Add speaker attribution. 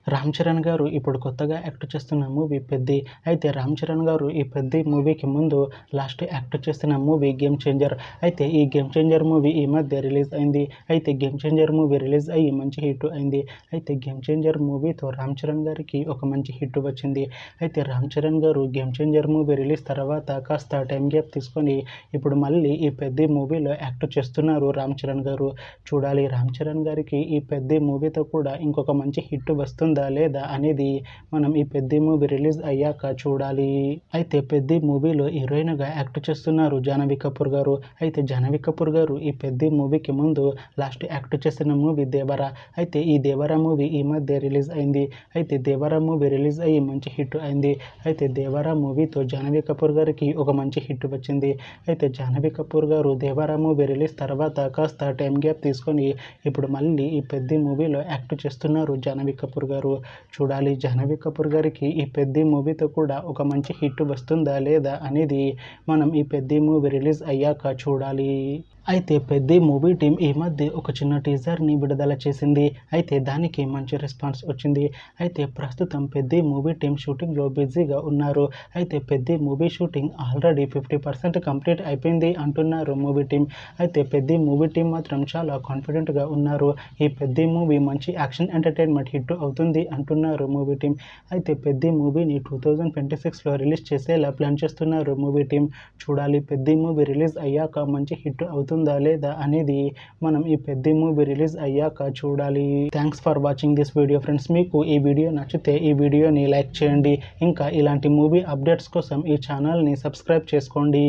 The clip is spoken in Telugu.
Speaker 1: రామ్ చరణ్ గారు ఇప్పుడు కొత్తగా యాక్ట్ చేస్తున్న మూవీ 'పెద్ది'. అయితే రామ్ చరణ్ గారు ఈ 'పెద్ది' మూవీకి ముందు లాస్ట్ యాక్ట్ చేసిన మూవీ 'గేమ్ చేంజర్'. అయితే ఈ 'గేమ్ చేంజర్' మూవీ ఈ మధ్య రిలీజ్ అయింది. అయితే 'గేమ్ చేంజర్' మూవీ రిలీజ్ అయ్యి మంచి హిట్ అయింది. అయితే 'గేమ్ చేంజర్' మూవీతో రామ్ చరణ్ గారికి ఒక మంచి హిట్ వచ్చింది. అయితే రామ్ చరణ్ గారు 'గేమ్ చేంజర్' మూవీ రిలీజ్ తర్వాత కాస్త టైం గ్యాప్ తీసుకొని ఇప్పుడు మళ్ళీ ఈ 'పెద్ది' మూవీలో యాక్ట్ చేస్తున్నారు రామ్ చరణ్ గారు. చూడాలి రామ్ చరణ్ గారికి ఈ 'పెద్ది' మూవీతో కూడా ఇంకొక మంచి హిట్ వస్తుందా లేదా అనేది మనం ఈ 'పెద్ది' మూవీ రిలీజ్ అయ్యాక చూడాలి. అయితే 'పెద్ది' మూవీలో హీరోయిన్గా యాక్ట్ చేస్తున్నారు జాహ్నవి కపూర్ గారు. అయితే జాహ్నవి కపూర్ గారు ఈ 'పెద్ది' మూవీకి ముందు లాస్ట్ యాక్ట్ చేసిన మూవీ 'దేవర'. అయితే ఈ 'దేవర' మూవీ ఈ మధ్య రిలీజ్ అయింది. అయితే 'దేవర' మూవీ రిలీజ్ అయ్యి మంచి హిట్ అయింది. అయితే 'దేవర' మూవీతో జాహ్నవి కపూర్ గారికి ఒక మంచి హిట్ వచ్చింది. అయితే జాహ్నవి కపూర్ గారు 'దేవర' మూవీ రిలీజ్ తర్వాత కాస్త టైం గ్యాప్ తీసుకొని ఇప్పుడు మళ్ళీ ఈ 'పెద్ది' మూవీలో యాక్ట్ చేస్తున్నారు జాహ్నవి కపూర్ గారు. చూడాలి జాహ్నవి కపూర్ గారికి ఈ 'పెద్ది' మూవీతో కూడా ఒక మంచి హిట్ వస్తుందా లేదా అనేది మనం ఈ 'పెద్ది' మూవీ రిలీజ్ అయ్యాక చూడాలి. అయితే 'పెద్ది' మూవీ టీం ఈ మధ్య ఒక చిన్న టీజర్ని విడుదల చేసింది. అయితే దానికి మంచి రెస్పాన్స్ వచ్చింది. అయితే ప్రస్తుతం 'పెద్ది' మూవీ టీం షూటింగ్లో బిజీగా ఉన్నారు. అయితే 'Peddi' movie shooting already 50% complete అయిపోయింది అంటున్నారు మూవీ టీం. అయితే 'పెద్ది' మూవీ టీం మాత్రం చాలా కాన్ఫిడెంట్గా ఉన్నారు. ఈ 'పెద్ది' మూవీ మంచి యాక్షన్ ఎంటర్టైన్మెంట్ హిట్ అవుతుంది అంటున్నారు మూవీ టీం. అయితే 'పెద్ది' మూవీని 2026లో రిలీజ్ చేసేలా ప్లాన్ చేస్తున్నారు మూవీ టీం. చూడాలి 'పెద్ది' మూవీ రిలీజ్ అయ్యాక మంచి హిట్ అవుతుందా లేదా అనేది మనం ఈ 'పెద్ది' మూవీ రిలీజ్ అయ్యాక చూడాలి. Thanks for watching this video friends. మీకు ఈ వీడియో నచ్చితే ఈ వీడియోని లైక్ చేయండి. ఇంకా ఇలాంటి మూవీ అప్డేట్స్ కోసం ఈ ఛానల్ని సబ్స్క్రైబ్ చేసుకోండి.